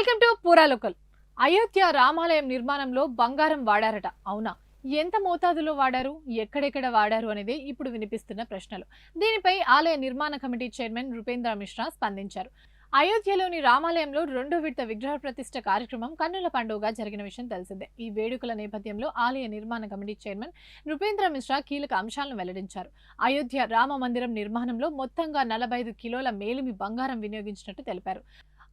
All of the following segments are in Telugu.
వెల్కమ్ టు పూరా లోకల్. అయోధ్య రామాలయం నిర్మాణంలో బంగారం వాడారట, అవునా? ఎంత మోతాదులో వాడారు, ఎక్కడెక్కడ వాడారు అనేది ఇప్పుడు వినిపిస్తున్న ప్రశ్నలు. దీనిపై ఆలయ నిర్మాణ కమిటీ చైర్మన్ నృపేంద్ర మిశ్రా స్పందించారు. అయోధ్యలోని రామాలయంలో రెండో విడత విగ్రహ ప్రతిష్ఠ కార్యక్రమం కన్నుల పండుగగా జరిగిన విషయం తెలిసిందే. ఈ వేడుకల నేపథ్యంలో ఆలయ నిర్మాణ కమిటీ చైర్మన్ నృపేంద్ర మిశ్రా కీలక అంశాలను వెల్లడించారు. అయోధ్య రామ మందిరం నిర్మాణంలో మొత్తంగా 45 కిలోల మేలిమి బంగారం వినియోగించినట్టు తెలిపారు.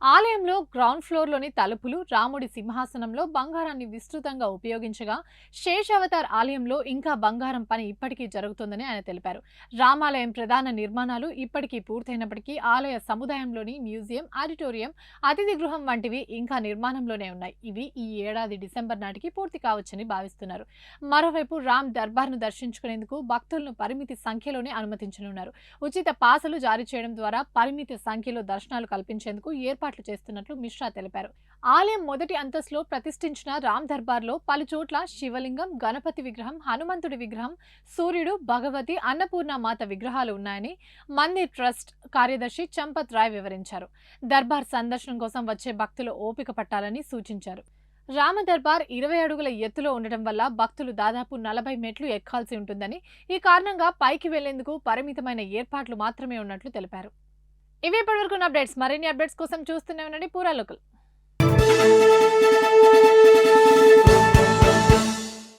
ఆలయంలో గ్రౌండ్ ఫ్లోర్లోని తలుపులు, రాముడి సింహాసనంలో బంగారాన్ని విస్తృతంగా ఉపయోగించగా, శేషావతార్ ఆలయంలో ఇంకా బంగారం పని ఇప్పటికీ జరుగుతోందని ఆయన తెలిపారు. రామాలయం ప్రధాన నిర్మాణాలు ఇప్పటికీ పూర్తయినప్పటికీ ఆలయ సముదాయంలోని మ్యూజియం, ఆడిటోరియం, అతిథి గృహం వంటివి ఇంకా నిర్మాణంలోనే ఉన్నాయి. ఇవి ఈ ఏడాది డిసెంబర్ నాటికి పూర్తి కావచ్చని భావిస్తున్నారు. మరోవైపు రామ్ దర్బార్ను దర్శించుకునేందుకు భక్తులను పరిమితి సంఖ్యలోనే అనుమతించనున్నారు. ఉచిత పాసులు జారీ చేయడం ద్వారా పరిమిత సంఖ్యలో దర్శనాలు కల్పించేందుకు ఏర్పాట్లు చేస్తున్నట్లు మిశ్రా తెలిపారు. ఆలయం మొదటి అంతస్తులో ప్రతిష్ఠించిన రామ్ దర్బార్లో పలు చోట్ల శివలింగం, గణపతి విగ్రహం, హనుమంతుడి విగ్రహం, సూర్యుడు, భగవతి, అన్నపూర్ణ మాత విగ్రహాలు ఉన్నాయని మందిర్ ట్రస్ట్ కార్యదర్శి చంపత్ రాయ్ వివరించారు. దర్బార్ సందర్శనం కోసం వచ్చే భక్తులు ఓపిక పట్టాలని సూచించారు. రామ దర్బార్ 20 అడుగుల ఎత్తులో ఉండటం వల్ల భక్తులు దాదాపు 40 మెట్లు ఎక్కాల్సి ఉంటుందని, ఈ కారణంగా పైకి వెళ్లేందుకు పరిమితమైన ఏర్పాట్లు మాత్రమే ఉన్నట్లు తెలిపారు. ఇవి ఇప్పటివరకు అప్డేట్స్. మరిన్ని అప్డేట్స్ కోసం చూస్తూనే ఉండండి పూరా లోకల్.